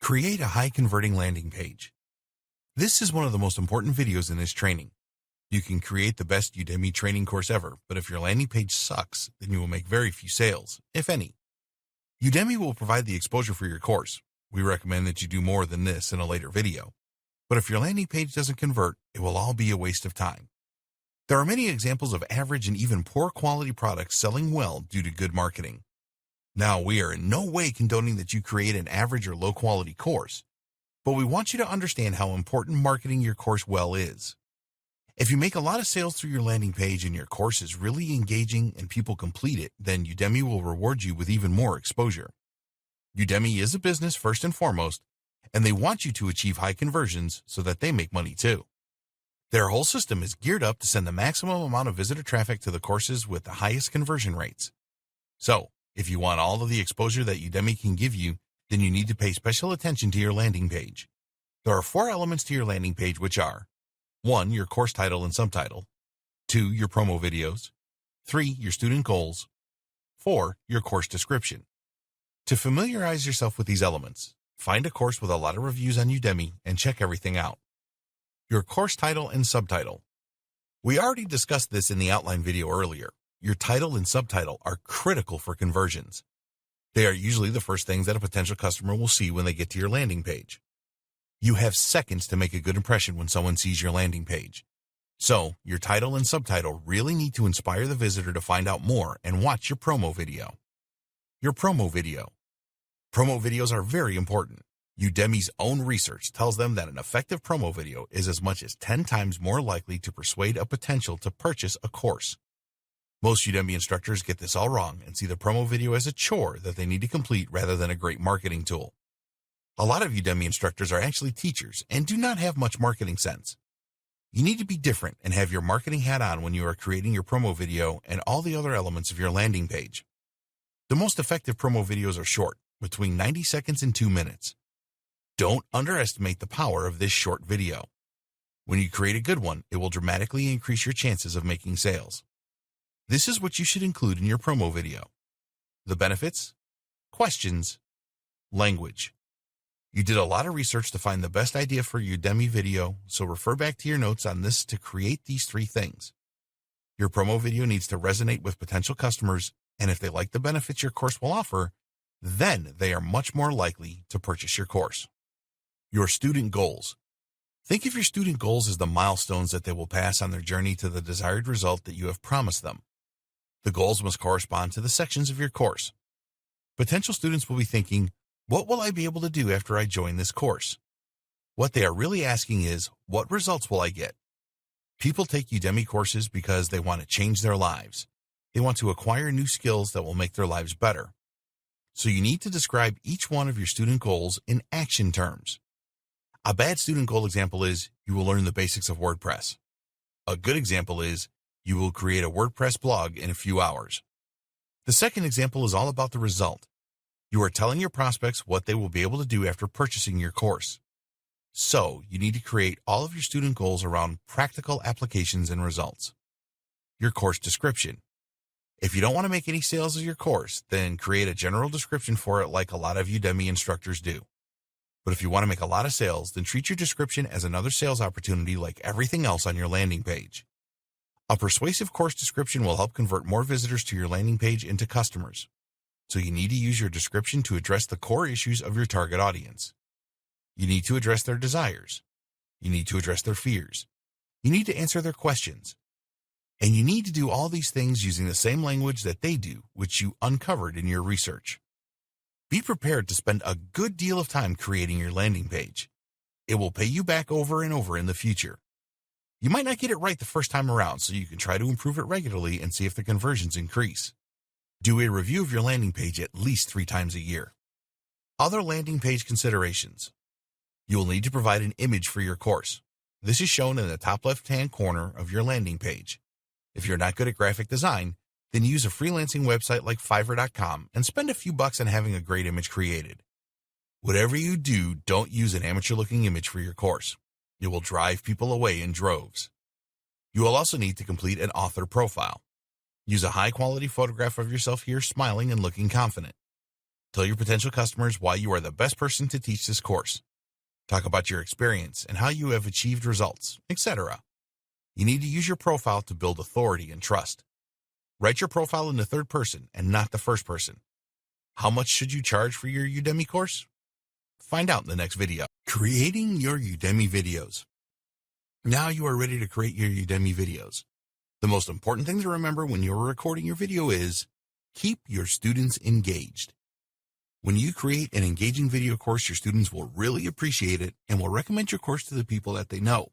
Create a high-converting landing page. This is one of the most important videos in this training. You can create the best Udemy training course ever, but if your landing page sucks, then you will make very few sales, if any. Udemy will provide the exposure for your course. We recommend that you do more than this in a later video. But if your landing page doesn't convert, it will all be a waste of time. There are many examples of average and even poor quality products selling well due to good marketing. Now, we are in no way condoning that you create an average or low quality course, but we want you to understand how important marketing your course well is. If you make a lot of sales through your landing page and your course is really engaging and people complete it, then Udemy will reward you with even more exposure. Udemy is a business first and foremost, and they want you to achieve high conversions so that they make money too. Their whole system is geared up to send the maximum amount of visitor traffic to the courses with the highest conversion rates. So, if you want all of the exposure that Udemy can give you, then you need to pay special attention to your landing page. There are 4 elements to your landing page, which are 1. Your course title and subtitle, 2. Your promo videos, 3. Your student goals, 4. Your course description. To familiarize yourself with these elements, find a course with a lot of reviews on Udemy and check everything out. Your course title and subtitle. We already discussed this in the outline video earlier. Your title and subtitle are critical for conversions. They are usually the first things that a potential customer will see when they get to your landing page. You have seconds to make a good impression when someone sees your landing page. So, your title and subtitle really need to inspire the visitor to find out more and watch your promo video. Your promo video. Promo videos are very important. Udemy's own research tells them that an effective promo video is as much as 10 times more likely to persuade a potential to purchase a course. Most Udemy instructors get this all wrong and see the promo video as a chore that they need to complete rather than a great marketing tool. A lot of Udemy instructors are actually teachers and do not have much marketing sense. You need to be different and have your marketing hat on when you are creating your promo video and all the other elements of your landing page. The most effective promo videos are short, between 90 seconds and 2 minutes. Don't underestimate the power of this short video. When you create a good one, it will dramatically increase your chances of making sales. This is what you should include in your promo video. The benefits, questions, language. You did a lot of research to find the best idea for your Udemy video, so refer back to your notes on this to create these 3 things. Your promo video needs to resonate with potential customers, and if they like the benefits your course will offer, then they are much more likely to purchase your course. Your student goals. Think of your student goals as the milestones that they will pass on their journey to the desired result that you have promised them. The goals must correspond to the sections of your course. Potential students will be thinking, what will I be able to do after I join this course? What they are really asking is, what results will I get? People take Udemy courses because they want to change their lives. They want to acquire new skills that will make their lives better. So you need to describe each one of your student goals in action terms. A bad student goal example is, you will learn the basics of WordPress. A good example is, you will create a WordPress blog in a few hours. The second example is all about the result. You are telling your prospects what they will be able to do after purchasing your course. So, you need to create all of your student goals around practical applications and results. Your course description. If you don't want to make any sales of your course, then create a general description for it like a lot of Udemy instructors do. But if you want to make a lot of sales, then treat your description as another sales opportunity like everything else on your landing page. A persuasive course description will help convert more visitors to your landing page into customers. So you need to use your description to address the core issues of your target audience. You need to address their desires. You need to address their fears. You need to answer their questions. And you need to do all these things using the same language that they do, which you uncovered in your research. Be prepared to spend a good deal of time creating your landing page. It will pay you back over and over in the future. You might not get it right the first time around, so you can try to improve it regularly and see if the conversions increase. Do a review of your landing page at least 3 times a year. Other landing page considerations. You will need to provide an image for your course. This is shown in the top left-hand corner of your landing page. If you're not good at graphic design, then use a freelancing website like Fiverr.com and spend a few bucks on having a great image created. Whatever you do, don't use an amateur-looking image for your course. It will drive people away in droves. You will also need to complete an author profile. Use a high-quality photograph of yourself here smiling and looking confident. Tell your potential customers why you are the best person to teach this course. Talk about your experience and how you have achieved results, etc. You need to use your profile to build authority and trust. Write your profile in the third person and not the first person. How much should you charge for your Udemy course? Find out in the next video. Creating your Udemy videos. Now you are ready to create your Udemy videos. The most important thing to remember when you are recording your video is keep your students engaged. When you create an engaging video course, your students will really appreciate it and will recommend your course to the people that they know.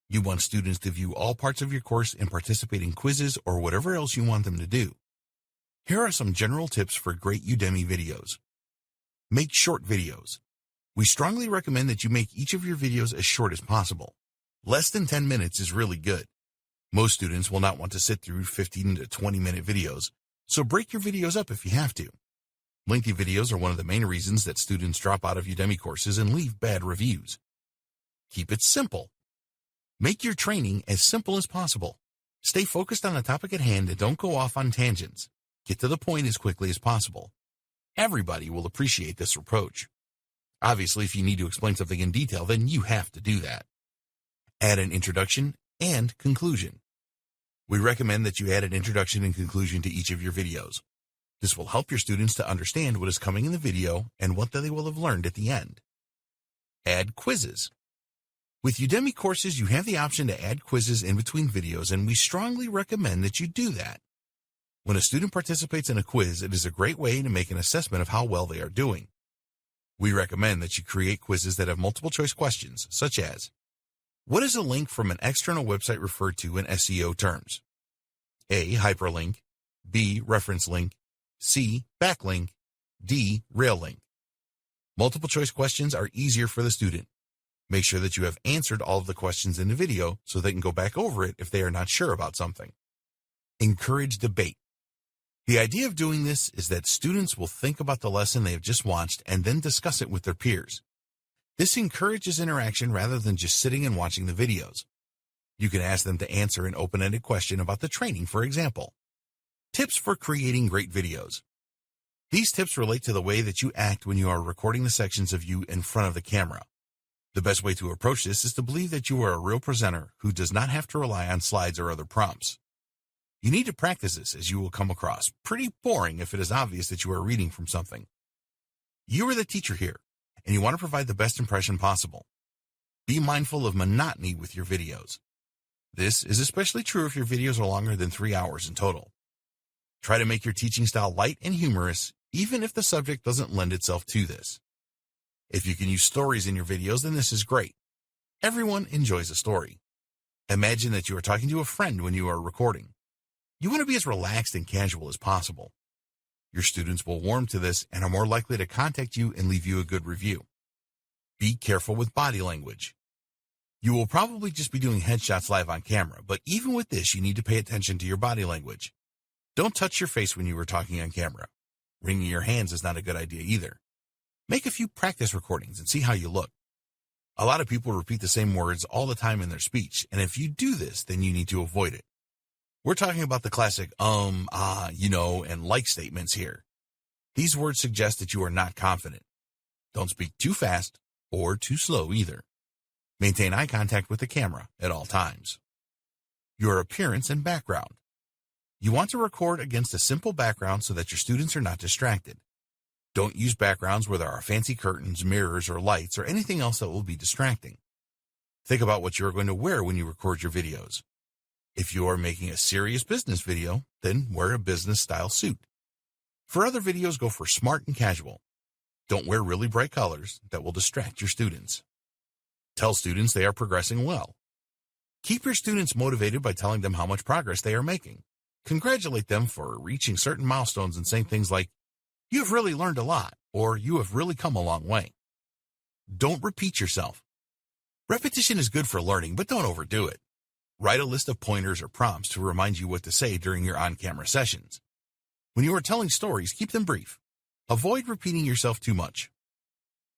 You want students to view all parts of your course and participate in quizzes or whatever else you want them to do. Here are some general tips for great Udemy videos. Make short videos. We strongly recommend that you make each of your videos as short as possible. Less than 10 minutes is really good. Most students will not want to sit through 15 to 20-minute videos, so break your videos up if you have to. Lengthy videos are one of the main reasons that students drop out of Udemy courses and leave bad reviews. Keep it simple. Make your training as simple as possible. Stay focused on the topic at hand and don't go off on tangents. Get to the point as quickly as possible. Everybody will appreciate this approach. Obviously, if you need to explain something in detail, then you have to do that. Add an introduction and conclusion. We recommend that you add an introduction and conclusion to each of your videos. This will help your students to understand what is coming in the video and what they will have learned at the end. Add quizzes. With Udemy courses, you have the option to add quizzes in between videos, and we strongly recommend that you do that. When a student participates in a quiz, it is a great way to make an assessment of how well they are doing. We recommend that you create quizzes that have multiple choice questions, such as, what is a link from an external website referred to in SEO terms? A. Hyperlink. B. Reference link. C. Backlink. D. Rail link. Multiple choice questions are easier for the student. Make sure that you have answered all of the questions in the video so they can go back over it if they are not sure about something. Encourage debate. The idea of doing this is that students will think about the lesson they have just watched and then discuss it with their peers. This encourages interaction rather than just sitting and watching the videos. You can ask them to answer an open-ended question about the training, for example. Tips for creating great videos. These tips relate to the way that you act when you are recording the sections of you in front of the camera. The best way to approach this is to believe that you are a real presenter who does not have to rely on slides or other prompts. You need to practice this, as you will come across pretty boring if it is obvious that you are reading from something. You are the teacher here, and you want to provide the best impression possible. Be mindful of monotony with your videos. This is especially true if your videos are longer than 3 hours in total. Try to make your teaching style light and humorous, even if the subject doesn't lend itself to this. If you can use stories in your videos, then this is great. Everyone enjoys a story. Imagine that you are talking to a friend when you are recording. You want to be as relaxed and casual as possible. Your students will warm to this and are more likely to contact you and leave you a good review. Be careful with body language. You will probably just be doing headshots live on camera, but even with this, you need to pay attention to your body language. Don't touch your face when you are talking on camera. Wringing your hands is not a good idea either. Make a few practice recordings and see how you look. A lot of people repeat the same words all the time in their speech, and if you do this, then you need to avoid it. We're talking about the classic and like statements here. These words suggest that you are not confident. Don't speak too fast or too slow either. Maintain eye contact with the camera at all times. Your appearance and background. You want to record against a simple background so that your students are not distracted. Don't use backgrounds where there are fancy curtains, mirrors, or lights, or anything else that will be distracting. Think about what you are going to wear when you record your videos. If you are making a serious business video, then wear a business-style suit. For other videos, go for smart and casual. Don't wear really bright colors that will distract your students. Tell students they are progressing well. Keep your students motivated by telling them how much progress they are making. Congratulate them for reaching certain milestones and saying things like, "You have really learned a lot," or "You have really come a long way." Don't repeat yourself. Repetition is good for learning, but don't overdo it. Write a list of pointers or prompts to remind you what to say during your on-camera sessions. When you are telling stories, keep them brief. Avoid repeating yourself too much.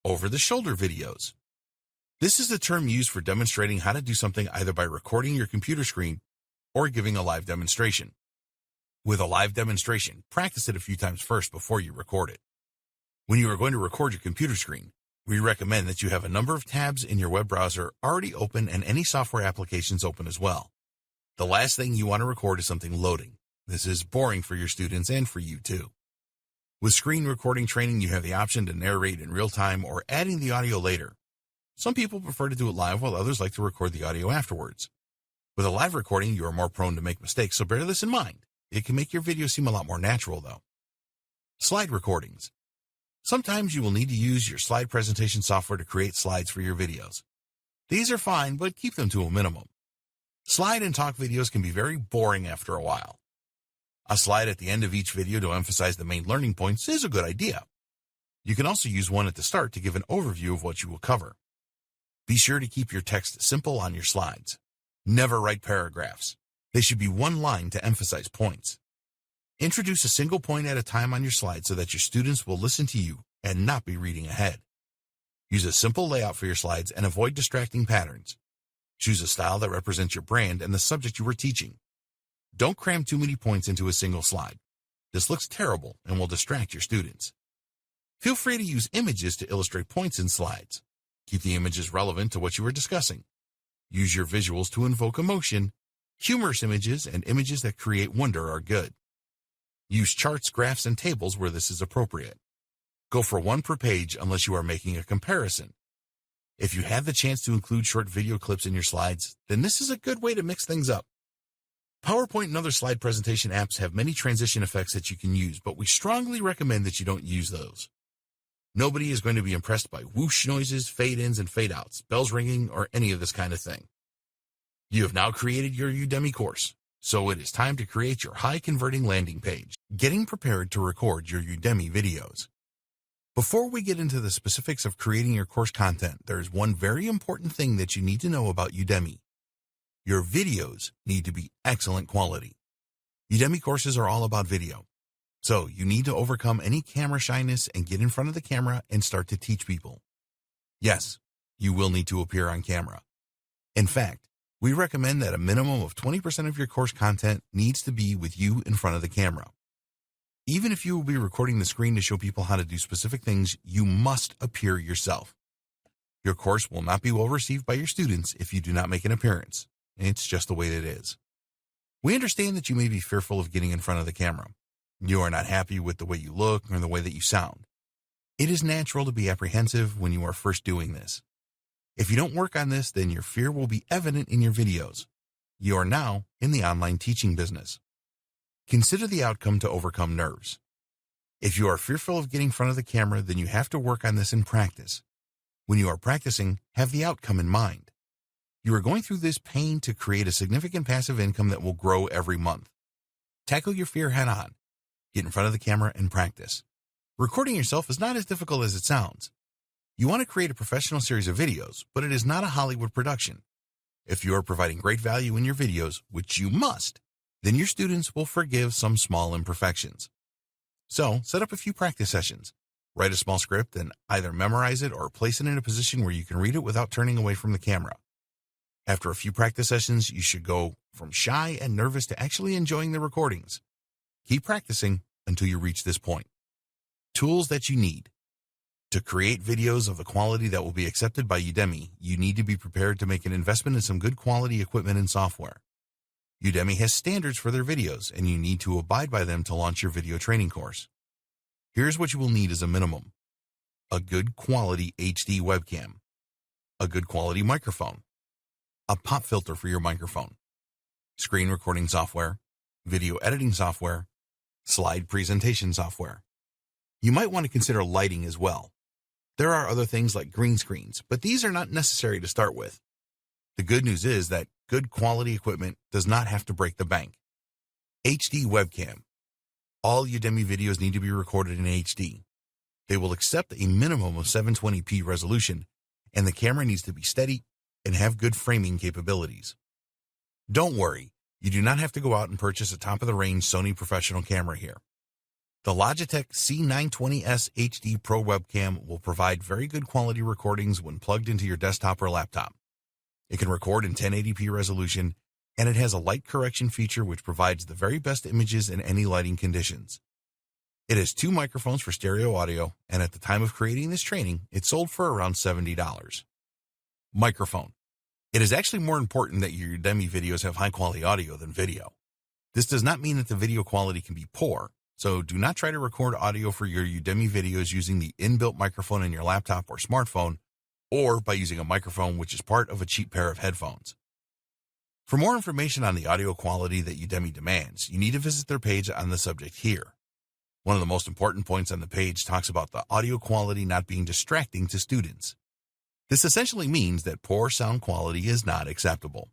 Over-the-shoulder videos. This is the term used for demonstrating how to do something either by recording your computer screen or giving a live demonstration. With a live demonstration, practice it a few times first before you record it. When you are going to record your computer screen, we recommend that you have a number of tabs in your web browser already open and any software applications open as well. The last thing you want to record is something loading. This is boring for your students and for you too. With screen recording training, you have the option to narrate in real time or adding the audio later. Some people prefer to do it live while others like to record the audio afterwards. With a live recording, you are more prone to make mistakes, so bear this in mind. It can make your video seem a lot more natural though. Slide recordings. Sometimes you will need to use your slide presentation software to create slides for your videos. These are fine, but keep them to a minimum. Slide and talk videos can be very boring after a while. A slide at the end of each video to emphasize the main learning points is a good idea. You can also use one at the start to give an overview of what you will cover. Be sure to keep your text simple on your slides. Never write paragraphs. They should be one line to emphasize points. Introduce a single point at a time on your slide so that your students will listen to you and not be reading ahead. Use a simple layout for your slides and avoid distracting patterns. Choose a style that represents your brand and the subject you are teaching. Don't cram too many points into a single slide. This looks terrible and will distract your students. Feel free to use images to illustrate points in slides. Keep the images relevant to what you are discussing. Use your visuals to invoke emotion. Humorous images and images that create wonder are good. Use charts, graphs, and tables where this is appropriate. Go for one per page unless you are making a comparison. If you have the chance to include short video clips in your slides, then this is a good way to mix things up. PowerPoint and other slide presentation apps have many transition effects that you can use, but we strongly recommend that you don't use those. Nobody is going to be impressed by whoosh noises, fade-ins, and fade-outs, bells ringing, or any of this kind of thing. You have now created your Udemy course, so it is time to create your high-converting landing page. Getting prepared to record your Udemy videos. Before we get into the specifics of creating your course content, there is one very important thing that you need to know about Udemy. Your videos need to be excellent quality. Udemy courses are all about video. So you need to overcome any camera shyness and get in front of the camera and start to teach people. Yes, you will need to appear on camera. In fact, we recommend that a minimum of 20% of your course content needs to be with you in front of the camera. Even if you will be recording the screen to show people how to do specific things, you must appear yourself. Your course will not be well received by your students if you do not make an appearance. It's just the way it is. We understand that you may be fearful of getting in front of the camera. You are not happy with the way you look or the way that you sound. It is natural to be apprehensive when you are first doing this. If you don't work on this, then your fear will be evident in your videos. You are now in the online teaching business. Consider the outcome to overcome nerves. If you are fearful of getting in front of the camera, then you have to work on this in practice. When you are practicing, have the outcome in mind. You are going through this pain to create a significant passive income that will grow every month. Tackle your fear head on. Get in front of the camera and practice. Recording yourself is not as difficult as it sounds. You want to create a professional series of videos, but it is not a Hollywood production. If you are providing great value in your videos, which you must, then your students will forgive some small imperfections. So, set up a few practice sessions. Write a small script and either memorize it or place it in a position where you can read it without turning away from the camera. After a few practice sessions, you should go from shy and nervous to actually enjoying the recordings. Keep practicing until you reach this point. Tools that you need. To create videos of the quality that will be accepted by Udemy, you need to be prepared to make an investment in some good quality equipment and software. Udemy has standards for their videos, and you need to abide by them to launch your video training course. Here's what you will need as a minimum. A good quality HD webcam. A good quality microphone. A pop filter for your microphone. Screen recording software. Video editing software. Slide presentation software. You might want to consider lighting as well. There are other things like green screens, but these are not necessary to start with. The good news is that good quality equipment does not have to break the bank. HD webcam. All Udemy videos need to be recorded in HD. They will accept a minimum of 720p resolution, and the camera needs to be steady and have good framing capabilities. Don't worry, you do not have to go out and purchase a top-of-the-range Sony professional camera here. The Logitech C920S HD Pro webcam will provide very good quality recordings when plugged into your desktop or laptop. It can record in 1080p resolution, and it has a light correction feature which provides the very best images in any lighting conditions. It has 2 microphones for stereo audio, and at the time of creating this training, it sold for around $70. Microphone. It is actually more important that your Udemy videos have high-quality audio than video. This does not mean that the video quality can be poor, so do not try to record audio for your Udemy videos using the inbuilt microphone in your laptop or smartphone, or by using a microphone which is part of a cheap pair of headphones. For more information on the audio quality that Udemy demands, you need to visit their page on the subject here. One of the most important points on the page talks about the audio quality not being distracting to students. This essentially means that poor sound quality is not acceptable.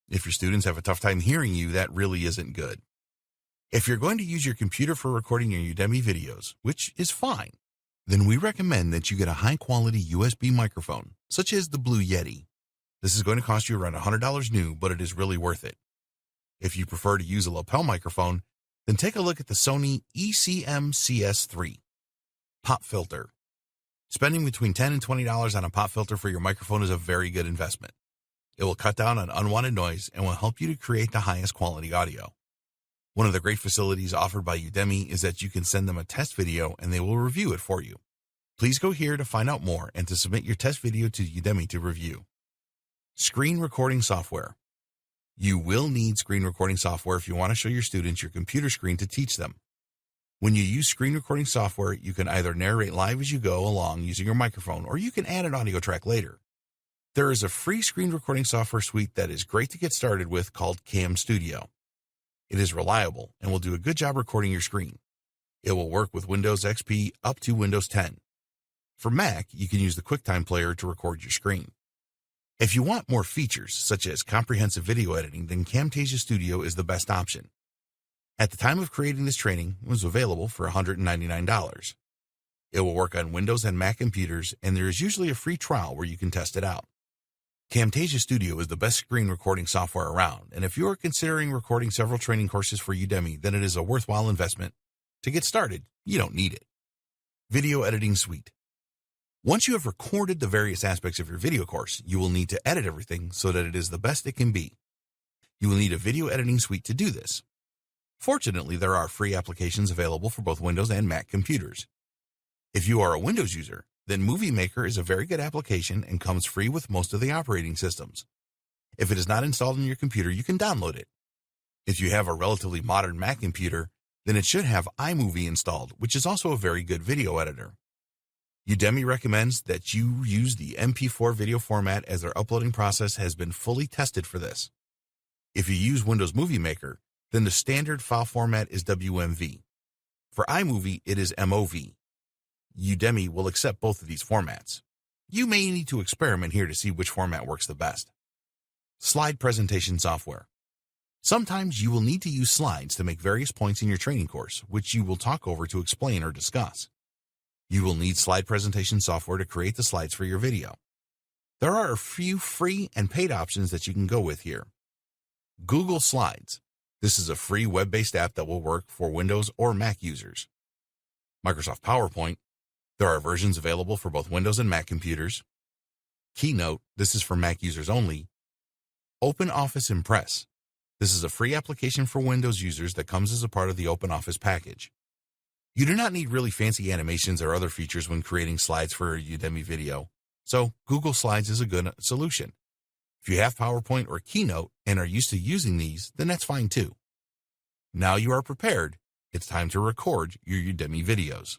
If your students have a tough time hearing you, that really isn't good. If you're going to use your computer for recording your Udemy videos, which is fine, then we recommend that you get a high-quality USB microphone, such as the Blue Yeti. This is going to cost you around $100 new, but it is really worth it. If you prefer to use a lapel microphone, then take a look at the Sony ECM-CS3 pop filter. Spending between $10 and $20 on a pop filter for your microphone is a very good investment. It will cut down on unwanted noise and will help you to create the highest quality audio. One of the great facilities offered by Udemy is that you can send them a test video and they will review it for you. Please go here to find out more and to submit your test video to Udemy to review. Screen recording software. You will need screen recording software if you want to show your students your computer screen to teach them. When you use screen recording software, you can either narrate live as you go along using your microphone, or you can add an audio track later. There is a free screen recording software suite that is great to get started with called Cam Studio. It is reliable and will do a good job recording your screen. It will work with Windows XP up to Windows 10. For Mac, you can use the QuickTime Player to record your screen. If you want more features, such as comprehensive video editing, then Camtasia Studio is the best option. At the time of creating this training, it was available for $199. It will work on Windows and Mac computers, and there is usually a free trial where you can test it out. Camtasia Studio is the best screen recording software around, and if you are considering recording several training courses for Udemy, then it is a worthwhile investment. To get started, you don't need it. Video Editing Suite. Once you have recorded the various aspects of your video course, you will need to edit everything so that it is the best it can be. You will need a video editing suite to do this. Fortunately, there are free applications available for both Windows and Mac computers. If you are a Windows user, then Movie Maker is a very good application and comes free with most of the operating systems. If it is not installed on your computer, you can download it. If you have a relatively modern Mac computer, then it should have iMovie installed, which is also a very good video editor. Udemy recommends that you use the MP4 video format as their uploading process has been fully tested for this. If you use Windows Movie Maker, then the standard file format is WMV. For iMovie, it is MOV. Udemy will accept both of these formats. You may need to experiment here to see which format works the best. Slide presentation software. Sometimes you will need to use slides to make various points in your training course, which you will talk over to explain or discuss. You will need slide presentation software to create the slides for your video. There are a few free and paid options that you can go with here. Google Slides. This is a free web-based app that will work for Windows or Mac users. Microsoft PowerPoint. There are versions available for both Windows and Mac computers. Keynote. This is for Mac users only. OpenOffice Impress. This is a free application for Windows users that comes as a part of the OpenOffice package. You do not need really fancy animations or other features when creating slides for a Udemy video, so Google Slides is a good solution. If you have PowerPoint or Keynote and are used to using these, then that's fine too. Now you are prepared. It's time to record your Udemy videos.